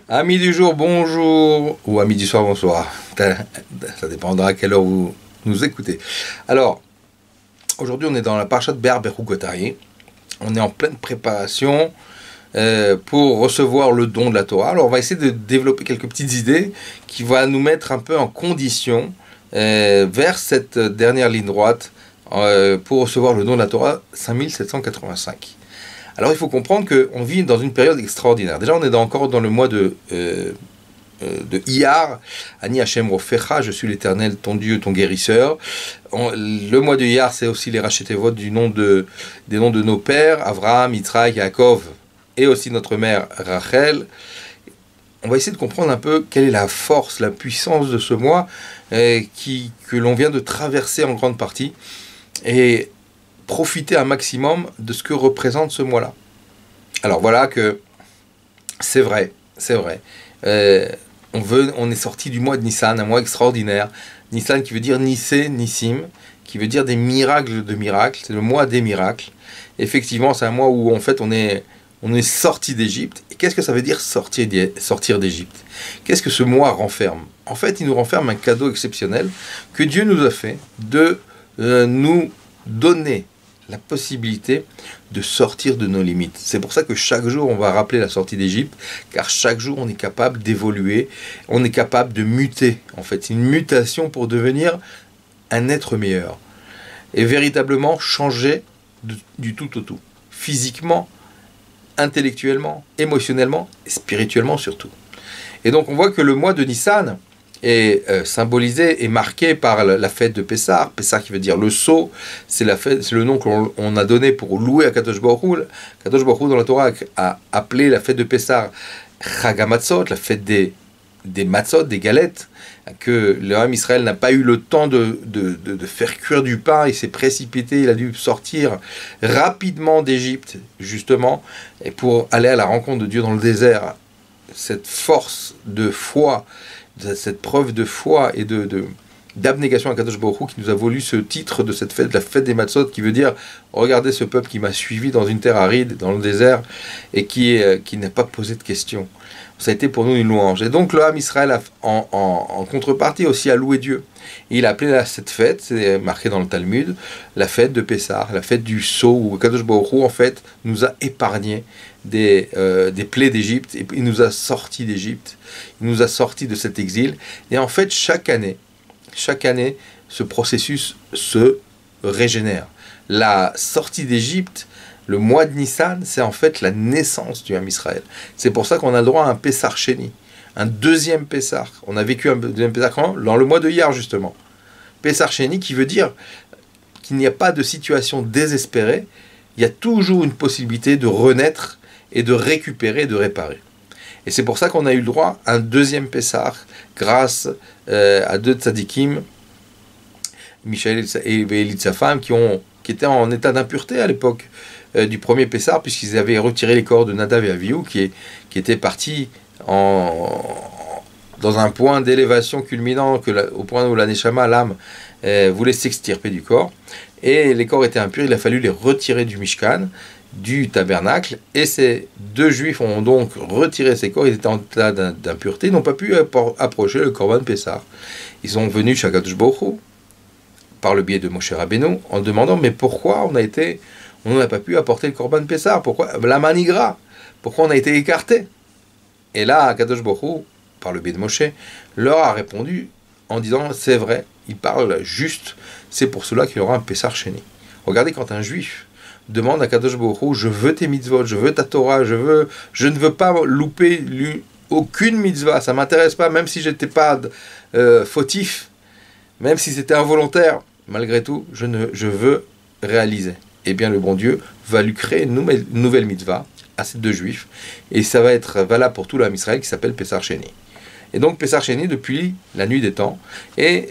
Amis du jour, bonjour, ou amis du soir, bonsoir. Ça dépendra à quelle heure vous nous écoutez. Alors, aujourd'hui, on est dans la parasha de Be'er Berukotari. On est en pleine préparation pour recevoir le don de la Torah. Alors, on va essayer de développer quelques petites idées qui vont nous mettre un peu en condition vers cette dernière ligne droite pour recevoir le don de la Torah 5785. Alors il faut comprendre qu'on vit dans une période extraordinaire. Déjà on est encore dans le mois de Iyar, Ani Hashem Rofecha, je suis l'Éternel, ton Dieu, ton guérisseur. Le mois de Iyar, c'est aussi les Rachetevot des noms de nos pères, Avraham, Yitzhak, Yaakov, et aussi notre mère Rachel. On va essayer de comprendre un peu quelle est la force, la puissance de ce mois que l'on vient de traverser en grande partie, et profiter un maximum de ce que représente ce mois-là. Alors voilà que c'est vrai. On est sorti du mois de Nissan, un mois extraordinaire. Nissan qui veut dire Nissé, Nissim, qui veut dire des miracles de miracles. C'est le mois des miracles. Effectivement, c'est un mois où en fait on est sorti d'Égypte. Et qu'est-ce que ça veut dire sortir d'Égypte? Qu'est-ce que ce mois renferme? En fait, il nous renferme un cadeau exceptionnel que Dieu nous a fait de nous donner la possibilité de sortir de nos limites. C'est pour ça que chaque jour, on va rappeler la sortie d'Égypte, car chaque jour, on est capable d'évoluer, on est capable de muter. En fait, c'est une mutation pour devenir un être meilleur. Et véritablement changer du tout au tout. Physiquement, intellectuellement, émotionnellement, et spirituellement surtout. Et donc, on voit que le mois de Nissan est symbolisé et marqué par la fête de Pessah. Pessah qui veut dire le sceau, c'est le nom qu'on a donné pour louer à Kadosh Baruch Hu. Kadosh Baruch Hu dans la Torah a appelé la fête de Pessah Chag HaMatzot, la fête des matzot, des galettes, que le Ham Israël n'a pas eu le temps de faire cuire du pain, il s'est précipité, il a dû sortir rapidement d'Égypte, justement, et pour aller à la rencontre de Dieu dans le désert. Cette force de foi, cette preuve de foi et d'abnégation à Kadosh Baruch Hu qui nous a voulu ce titre de cette fête, la fête des Matzot, qui veut dire regardez ce peuple qui m'a suivi dans une terre aride, dans le désert, et qui n'a pas posé de questions. Ça a été pour nous une louange. Et donc le Ham Israël en contrepartie aussi a loué Dieu. Et il a appelé cette fête, c'est marqué dans le Talmud, la fête de Pessah, la fête du sceau, où Kadosh Baruch Hu en fait nous a épargné des plaies d'Égypte, et il nous a sortis d'Égypte, il nous a sortis de cet exil. Et en fait chaque année, ce processus se régénère. La sortie d'Égypte, le mois de Nissan, c'est en fait la naissance du Ham Israël. C'est pour ça qu'on a le droit à un Pessah Sheni, un deuxième Pessah. On a vécu un deuxième Pessah dans le mois de Iyar, justement. Pessah Sheni qui veut dire qu'il n'y a pas de situation désespérée, il y a toujours une possibilité de renaître et de récupérer et de réparer. Et c'est pour ça qu'on a eu le droit à un deuxième Pessah grâce à deux tzadikim, Michael et Elie sa femme, qui étaient en état d'impureté à l'époque du premier Pessah, puisqu'ils avaient retiré les corps de Nadav et Avihu, qui étaient partis dans un point d'élévation culminant, au point où la Neshama, l'âme, voulait s'extirper du corps. Et les corps étaient impurs, il a fallu les retirer du Mishkan, du tabernacle, et ces deux juifs ont donc retiré ces corps, ils étaient en état d'impureté, ils n'ont pas pu approcher le Korban Pessah. Ils sont venus chez Kadosh Baruch Hu, par le biais de Moshe Rabbeinu, en demandant mais pourquoi on n'a pas pu apporter le Korban Pessah, pourquoi la manigra, pourquoi on a été écarté? Et là, Kadosh Baruch Hu, par le biais de Moshe, leur a répondu en disant c'est vrai, il parle juste, c'est pour cela qu'il y aura un Pessah Sheni. Regardez, quand un juif demande à Kadosh Baruch Hu, je veux tes mitzvot, je veux ta Torah, je ne veux pas louper aucune mitzvah, ça m'intéresse pas, même si j'étais pas fautif, même si c'était involontaire, malgré tout, je veux réaliser. Eh bien, le bon Dieu va lui créer une nouvelle mitzvah à ces deux juifs, et ça va être valable pour tout l'Am Israël, qui s'appelle Pessah Sheni. Et donc, Pessah Sheni, depuis la nuit des temps, est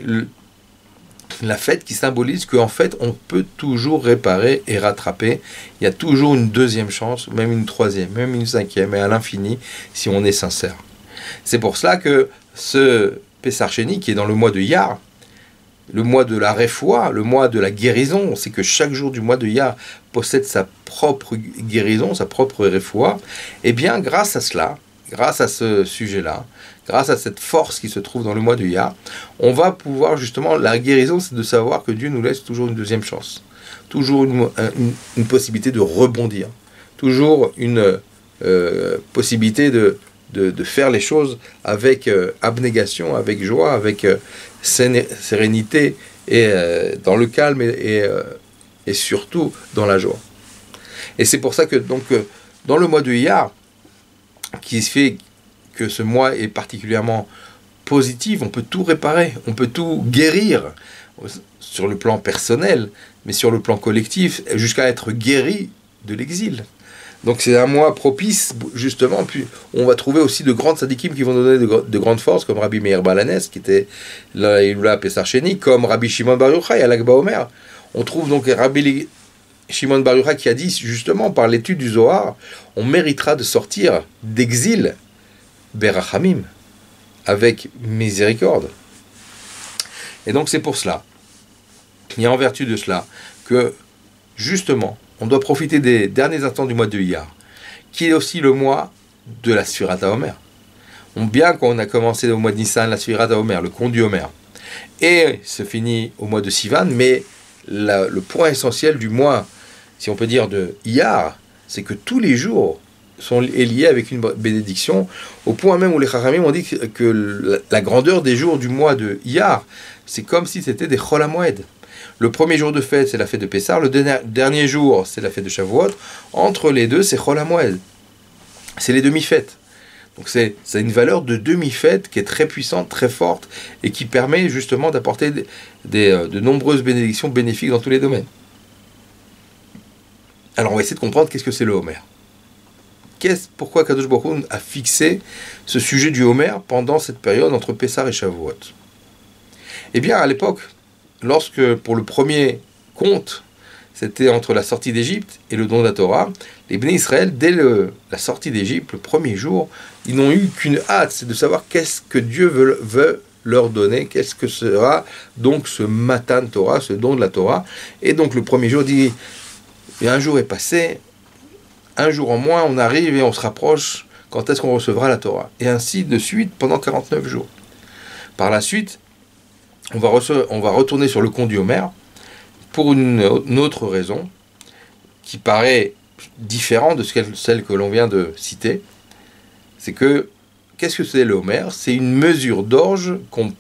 la fête qui symbolise qu'en fait, on peut toujours réparer et rattraper. Il y a toujours une deuxième chance, même une troisième, même une cinquième, et à l'infini, si on est sincère. C'est pour cela que ce Pessah Sheni, qui est dans le mois de Iyar, le mois de la réfoua, le mois de la guérison, on sait que chaque jour du mois de Iyar possède sa propre guérison, sa propre réfoua, et bien grâce à cela, grâce à ce sujet-là, grâce à cette force qui se trouve dans le mois de Iyar, on va pouvoir justement, la guérison, c'est de savoir que Dieu nous laisse toujours une deuxième chance, toujours une possibilité de rebondir, toujours une possibilité de faire les choses avec abnégation, avec joie, avec sérénité, et dans le calme, et surtout dans la joie. Et c'est pour ça que donc dans le mois de Iyar, qui fait que ce mois est particulièrement positif, on peut tout réparer, on peut tout guérir sur le plan personnel, mais sur le plan collectif, jusqu'à être guéri de l'exil. Donc c'est un mois propice, justement, puis on va trouver aussi de grandes sadikim qui vont donner de grandes forces, comme Rabbi Meir Balanes, qui était la Hilula Pessar Sheni, comme Rabbi Shimon Bar Yochai à l'Akba Omer. On trouve donc Rabbi Shimon Bar Yochai qui a dit, justement, par l'étude du Zohar, on méritera de sortir d'exil, Berachamim, avec miséricorde. Et donc c'est pour cela, et en vertu de cela, que, justement, on doit profiter des derniers instants du mois de Iyar, qui est aussi le mois de la Sfirat HaOmer. Bien qu'on a commencé au mois de Nissan, la Sfirat HaOmer, le compte du Homer, et se finit au mois de Sivan, mais le point essentiel du mois, si on peut dire, de Iyar, c'est que tous les jours sont liés avec une bénédiction, au point même où les Chachamim ont dit que la grandeur des jours du mois de Iyar, c'est comme si c'était des Chol HaMoed. Le premier jour de fête, c'est la fête de Pessah. Le dernier jour, c'est la fête de Shavuot. Entre les deux, c'est Chol HaMoed. C'est les demi-fêtes. Donc c'est une valeur de demi-fête qui est très puissante, très forte, et qui permet justement d'apporter de nombreuses bénédictions bénéfiques dans tous les domaines. Alors on va essayer de comprendre qu'est-ce que c'est le Homer. Pourquoi Kadosh Baruch Hu a fixé ce sujet du Homer pendant cette période entre Pessah et Shavuot? Eh bien, à l'époque, lorsque, pour le premier conte, c'était entre la sortie d'Égypte et le don de la Torah, les Bnei Israël, dès la sortie d'Égypte, le premier jour, ils n'ont eu qu'une hâte, c'est de savoir qu'est-ce que Dieu veut leur donner, qu'est-ce que sera donc ce Matan Torah, ce don de la Torah. Et donc le premier jour dit, et un jour est passé, un jour en moins, on arrive et on se rapproche, quand est-ce qu'on recevra la Torah? Et ainsi de suite pendant 49 jours. Par la suite, on va retourner sur le conte du Homer pour une autre raison qui paraît différente de celle que l'on vient de citer. C'est que, qu'est-ce que c'est le Homer? C'est une mesure d'orge qu'on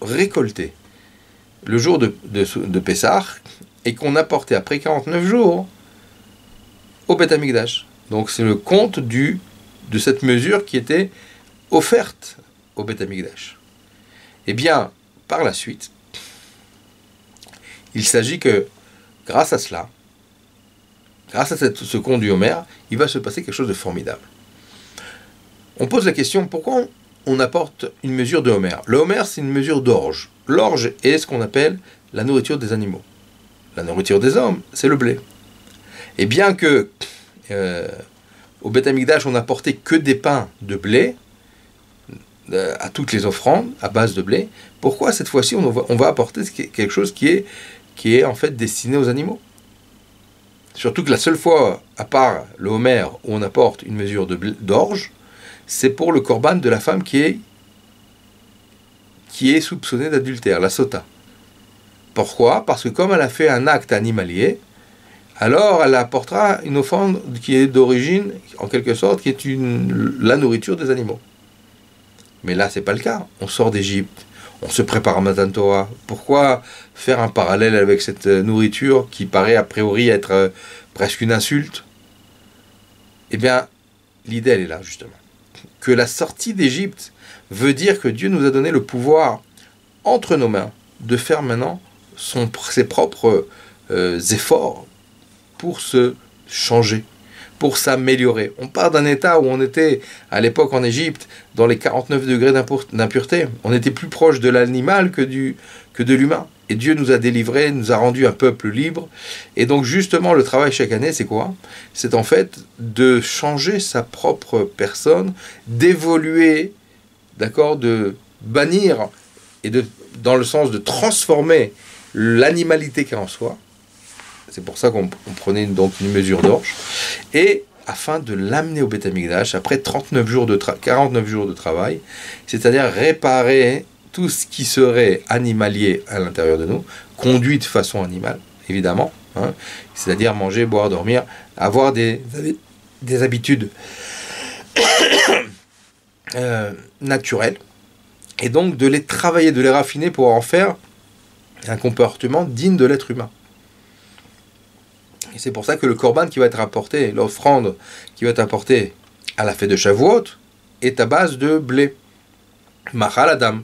récoltait le jour de Pessah et qu'on apportait après 49 jours au Beth Amikdash. Donc c'est le compte de cette mesure qui était offerte au Beth Amikdash. Eh bien, par la suite, il s'agit que, grâce à cela, grâce à ce conte du Homer, il va se passer quelque chose de formidable. On pose la question, pourquoi on apporte une mesure de Homer? Le Homer, c'est une mesure d'orge. L'orge est ce qu'on appelle la nourriture des animaux. La nourriture des hommes, c'est le blé. Et bien que au Beth Amikdash, on n'apportait que des pains de blé à toutes les offrandes à base de blé, pourquoi cette fois-ci on va apporter quelque chose qui est en fait destiné aux animaux? Surtout que la seule fois, à part le Homer, où on apporte une mesure d'orge, c'est pour le korban de la femme qui est soupçonnée d'adultère, la sota. Pourquoi? Parce que comme elle a fait un acte animalier, alors elle apportera une offrande qui est d'origine, en quelque sorte, qui est la nourriture des animaux. Mais là, c'est pas le cas. On sort d'Égypte, on se prépare à Matan Torah. Pourquoi faire un parallèle avec cette nourriture qui paraît a priori être presque une insulte? Eh bien, l'idée, elle est là, justement. Que la sortie d'Égypte veut dire que Dieu nous a donné le pouvoir entre nos mains de faire maintenant ses propres efforts pour se changer, pour s'améliorer. On part d'un état où on était, à l'époque en Égypte, dans les 49 degrés d'impureté. On était plus proche de l'animal que de l'humain. Et Dieu nous a délivrés, nous a rendu un peuple libre. Et donc justement, le travail chaque année, c'est quoi? C'est en fait de changer sa propre personne, d'évoluer, d'accord, de bannir, dans le sens de transformer l'animalité qu'il y a en soi. C'est pour ça qu'on prenait donc une mesure d'orge. Et afin de l'amener au Beth Amikdash après 49 jours 49 jours de travail, c'est-à-dire réparer tout ce qui serait animalier à l'intérieur de nous, conduit de façon animale, évidemment, hein, c'est-à-dire manger, boire, dormir, avoir des habitudes naturelles, et donc de les travailler, de les raffiner pour en faire un comportement digne de l'être humain. Et c'est pour ça que le korban qui va être apporté, l'offrande qui va être apportée à la fête de Shavuot, est à base de blé. Machal Adam,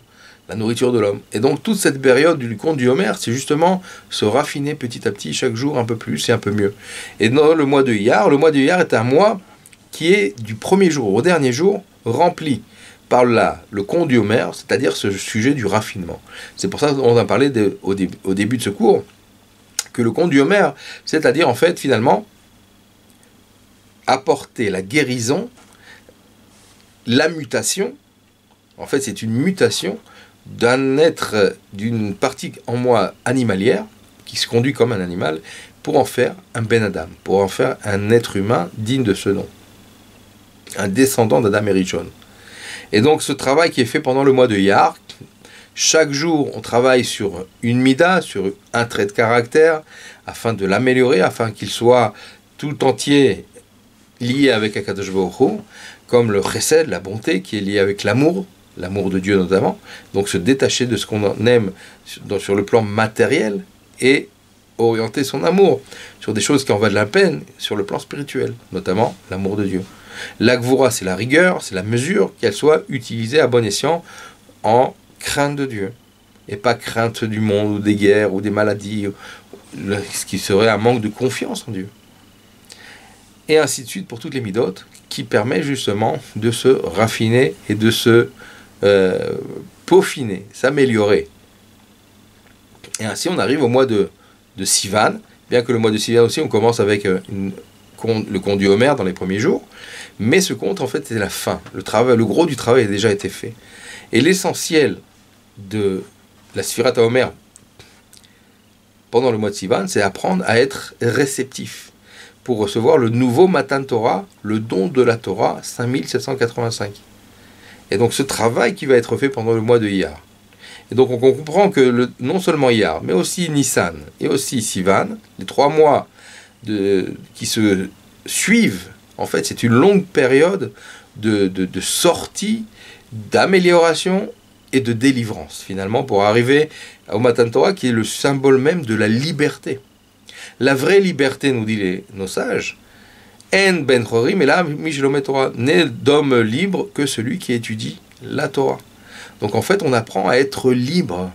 la nourriture de l'homme. Et donc toute cette période du conte du Homer, c'est justement se raffiner petit à petit, chaque jour un peu plus et un peu mieux. Et dans le mois de Iyar est un mois qui est du premier jour au dernier jour rempli par le conte du Homer, c'est-à-dire ce sujet du raffinement. C'est pour ça qu'on a parlé au début de ce cours, que le conte du Homer, c'est-à-dire en fait finalement apporter la guérison, la mutation. En fait, c'est une mutation d'un être, d'une partie en moi animalière, qui se conduit comme un animal, pour en faire un Ben Adam, pour en faire un être humain digne de ce nom. Un descendant d'Adam et Rishon. Et donc, ce travail qui est fait pendant le mois de Iyar, chaque jour, on travaille sur une mida, sur un trait de caractère, afin de l'améliorer, afin qu'il soit tout entier lié avec Akadosh Baruch Hu, comme le chesed, la bonté, qui est lié avec l'amour de Dieu notamment, donc se détacher de ce qu'on aime sur le plan matériel et orienter son amour sur des choses qui en valent la peine sur le plan spirituel, notamment l'amour de Dieu. La gvura, c'est la rigueur, c'est la mesure, qu'elle soit utilisée à bon escient en crainte de Dieu, et pas crainte du monde, ou des guerres, ou des maladies, ce qui serait un manque de confiance en Dieu. Et ainsi de suite pour toutes les midotes, qui permet justement de se raffiner et de se peaufiner, s'améliorer. Et ainsi on arrive au mois de Sivan, bien que le mois de Sivan aussi on commence avec le conte du Homer dans les premiers jours, mais ce conte en fait c'est la fin, le gros du travail a déjà été fait. Et l'essentiel de la Sfirat Homer pendant le mois de Sivan, c'est apprendre à être réceptif pour recevoir le nouveau Matan Torah, le don de la Torah 5785. Et donc ce travail qui va être fait pendant le mois de Iyar. Et donc on comprend que non seulement Iyar, mais aussi Nissan et aussi Sivan, les 3 mois qui se suivent, en fait c'est une longue période de sortie, d'amélioration et de délivrance, finalement, pour arriver au Matan Torah qui est le symbole même de la liberté. La vraie liberté, nous dit nos sages, En ben chorim, et là, Mishlomet Torah, n'est d'homme libre que celui qui étudie la Torah. Donc en fait, on apprend à être libre.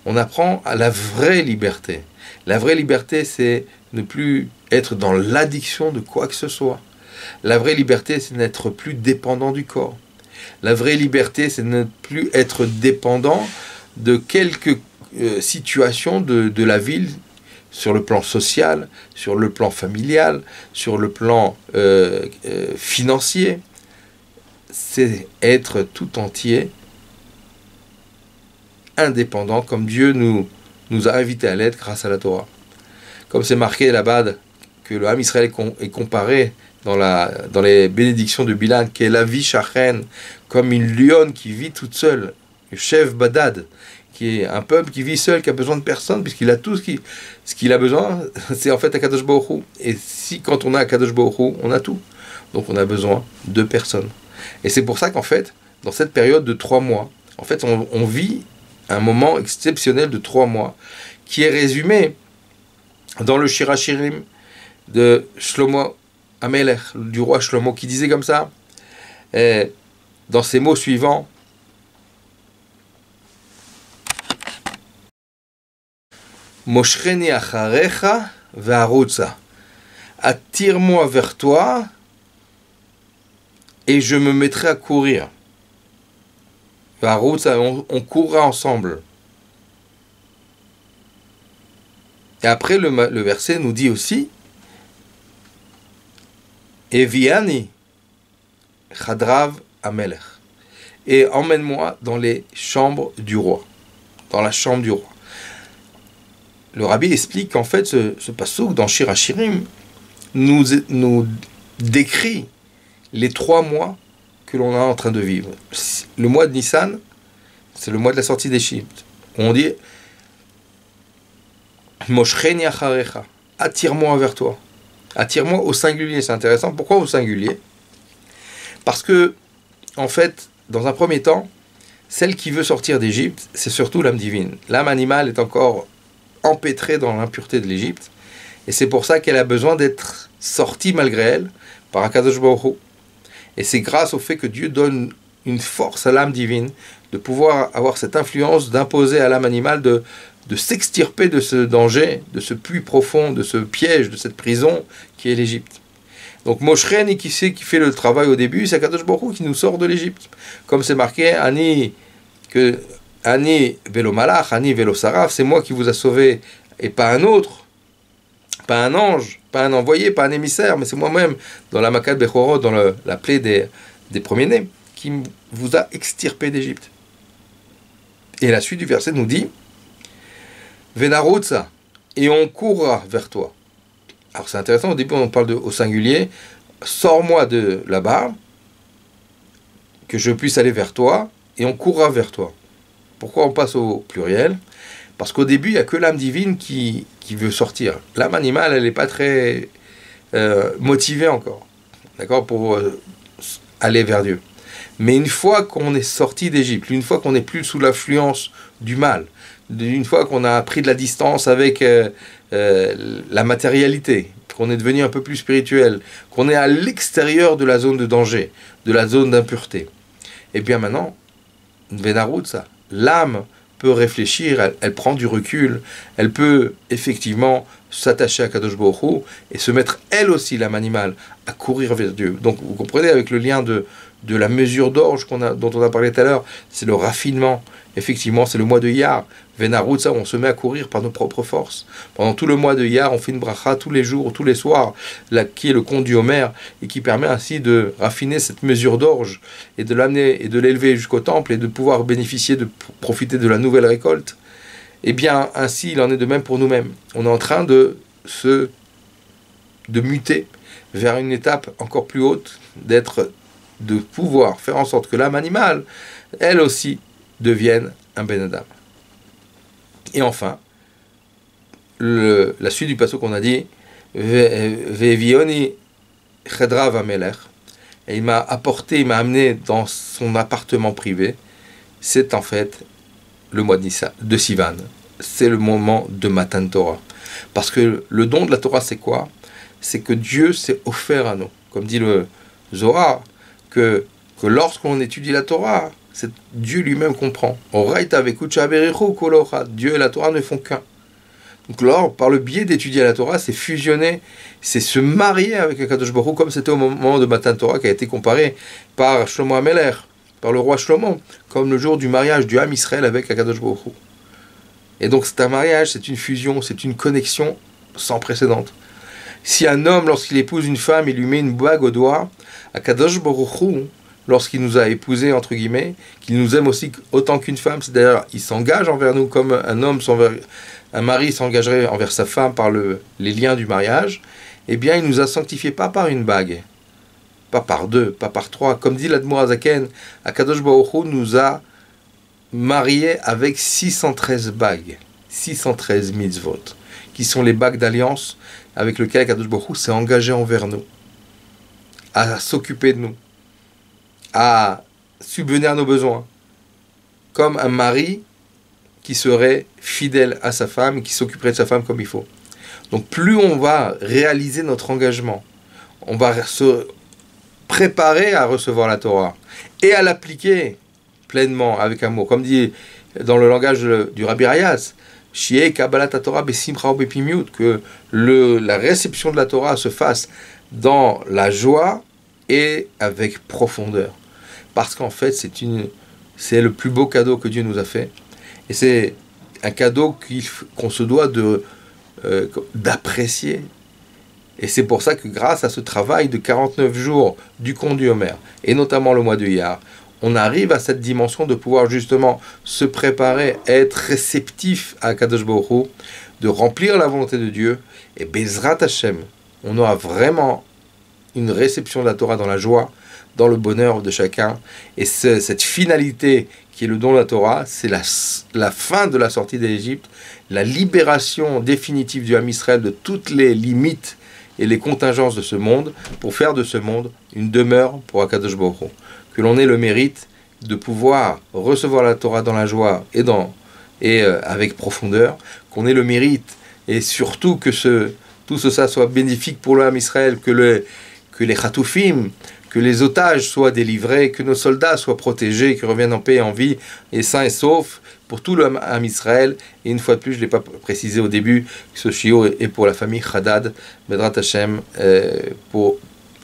On apprend à la vraie liberté. La vraie liberté, c'est ne plus être dans l'addiction de quoi que ce soit. La vraie liberté, c'est n'être plus dépendant du corps. La vraie liberté, c'est ne plus être dépendant de quelques situations de la ville, sur le plan social, sur le plan familial, sur le plan financier. C'est être tout entier indépendant, comme Dieu nous a invités à l'être grâce à la Torah. Comme c'est marqué là-bas que le Ham Israël est comparé dans les bénédictions de Bilan, qu'est la vie shachen, comme une lionne qui vit toute seule, le chef Badad, qui est un peuple qui vit seul, qui a besoin de personne, puisqu'il a tout ce qu'il a besoin, c'est en fait Akadosh Baruch Hu. Et quand on a Akadosh Baruch Hu, on a tout. Donc on a besoin de personne. Et c'est pour ça qu'en fait, dans cette période de 3 mois, en fait, on vit un moment exceptionnel de 3 mois, qui est résumé dans le Shir HaShirim de Shlomo Amelech, du roi Shlomo, qui disait comme ça, dans ces mots suivants, Moshcheni acharecha ve'arutza. Attire-moi vers toi et je me mettrai à courir. Ve'arutza, on courra ensemble. Et après, le verset nous dit aussi Eviani chadrav amelech. Et emmène-moi dans les chambres du roi. Dans la chambre du roi. Le rabbi explique qu'en fait, ce passouk dans Shir HaShirim nous décrit les 3 mois que l'on est en train de vivre. Le mois de Nissan, c'est le mois de la sortie d'Égypte. On dit Moshcheni acharecha, attire-moi vers toi. Attire-moi au singulier, c'est intéressant. Pourquoi au singulier? Parce que, en fait, dans un premier temps, celle qui veut sortir d'Égypte, c'est surtout l'âme divine. L'âme animale est encore empêtrée dans l'impureté de l'Égypte, et c'est pour ça qu'elle a besoin d'être sortie malgré elle par Akadosh Baruch Hu. Et c'est grâce au fait que Dieu donne une force à l'âme divine de pouvoir avoir cette influence, d'imposer à l'âme animale de s'extirper de ce danger, de ce puits profond, de ce piège, de cette prison qui est l'Égypte. Donc Moshcheni, qui fait le travail au début, c'est Akadosh Baruch Hu qui nous sort de l'Égypte. Comme c'est marqué, Ani velo malach, Ani velo saraf, c'est moi qui vous a sauvé et pas un autre, pas un ange, pas un envoyé, pas un émissaire, mais c'est moi-même, dans la Makat Bechorot, dans la plaie des premiers-nés, qui vous a extirpé d'Égypte. Et la suite du verset nous dit Venarutza, et on courra vers toi. Alors c'est intéressant, au début on parle au singulier, sors-moi de là-bas, que je puisse aller vers toi, et on courra vers toi. Pourquoi on passe au pluriel? Parce qu'au début, il n'y a que l'âme divine qui veut sortir. L'âme animale, elle n'est pas très motivée encore, d'accord, pour aller vers Dieu. Mais une fois qu'on est sorti d'Égypte, une fois qu'on n'est plus sous l'influence du mal, une fois qu'on a pris de la distance avec la matérialité, qu'on est devenu un peu plus spirituel, qu'on est à l'extérieur de la zone de danger, de la zone d'impureté, et bien maintenant, Venarutza, l'âme peut réfléchir, elle prend du recul, elle peut effectivement s'attacher à Kadosh Baruch Hu et se mettre elle aussi, l'âme animale, à courir vers Dieu. Donc vous comprenez, avec le lien de la mesure d'orge dont on a parlé tout à l'heure, c'est le raffinement. Effectivement, c'est le mois de Iyar. Venarutza, on se met à courir par nos propres forces. Pendant tout le mois de Iyar, on fait une bracha tous les jours, tous les soirs, qui est le conte du Homer, et qui permet ainsi de raffiner cette mesure d'orge, et de l'amener et de l'élever jusqu'au temple, et de pouvoir bénéficier, de profiter de la nouvelle récolte. Eh bien, ainsi, il en est de même pour nous-mêmes. On est en train de muter vers une étape encore plus haute, de pouvoir faire en sorte que l'âme animale, elle aussi, devienne un Ben Adam. Et enfin, la suite du passage qu'on a dit, Ve'evioni chedra vamelech, et il m'a amené dans son appartement privé. C'est en fait le mois de Sivan. C'est le moment de Matan Torah. Parce que le don de la Torah, c'est quoi? C'est que Dieu s'est offert à nous. Comme dit le Zohar, que lorsqu'on étudie la Torah, c'est Dieu lui-même comprend. Dieu et la Torah ne font qu'un. Donc là, par le biais d'étudier la Torah, c'est fusionner, c'est se marier avec Akadosh Baruch Hu, comme c'était au moment de Matan Torah, qui a été comparé par Shlomo HaMelech, par le roi Shlomo, comme le jour du mariage du Ham Israël avec Akadosh Baruch Hu. Et donc c'est un mariage, c'est une fusion, c'est une connexion sans précédente. Si un homme, lorsqu'il épouse une femme, il lui met une bague au doigt, Akadosh Baruch Hu, lorsqu'il nous a épousés, entre guillemets, qu'il nous aime aussi autant qu'une femme, c'est-à-dire il s'engage envers nous comme un mari s'engagerait envers sa femme par les liens du mariage, eh bien il nous a sanctifiés pas par une bague, pas par 2, pas par 3, comme dit l'Admour Hazaken, Akadosh Baruch Hu nous a mariés avec 613 bagues, 613 mitzvot, qui sont les bagues d'alliance avec lesquelles Akadosh Baruch Hu s'est engagé envers nous, à s'occuper de nous, à subvenir à nos besoins, comme un mari qui serait fidèle à sa femme, qui s'occuperait de sa femme comme il faut. Donc plus on va réaliser notre engagement, on va se préparer à recevoir la Torah et à l'appliquer pleinement, avec amour, comme dit dans le langage du Rabbi Rayas, que la réception de la Torah se fasse dans la joie et avec profondeur. Parce qu'en fait, c'est le plus beau cadeau que Dieu nous a fait. Et c'est un cadeau qu'on se doit d'apprécier. Et c'est pour ça que grâce à ce travail de 49 jours du conte du Homer, et notamment le mois de Iyar, on arrive à cette dimension de pouvoir justement se préparer, être réceptif à Kadosh Baruch Hu, de remplir la volonté de Dieu, et Bezrat Hashem, on aura vraiment une réception de la Torah dans la joie, dans le bonheur de chacun. Et cette finalité qui est le don de la Torah, c'est la fin de la sortie d'Égypte, la libération définitive du Ham Israël de toutes les limites et les contingences de ce monde, pour faire de ce monde une demeure pour Akadosh Baruch Hu. Que l'on ait le mérite de pouvoir recevoir la Torah dans la joie et avec profondeur, qu'on ait le mérite et surtout que tout ça soit bénéfique pour le Ham Israël, que les Chatoufim, que les otages soient délivrés, que nos soldats soient protégés, qu'ils reviennent en paix et en vie, et sains et saufs, pour tout le Ham Israël. Et une fois de plus, je ne l'ai pas précisé au début, que ce shiur est pour la famille Haddad, Bedrat Hashem, pour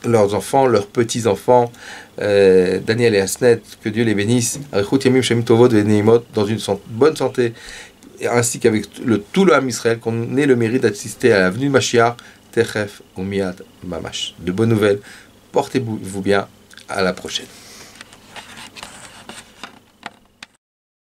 leurs enfants, leurs petits-enfants, Daniel et Asnet, que Dieu les bénisse, dans une bonne santé, ainsi qu'avec tout le Ham Israël, qu'on ait le mérite d'assister à la venue de Mashiach, Techef ou Miad Mamash. De bonnes nouvelles, portez-vous bien, à la prochaine.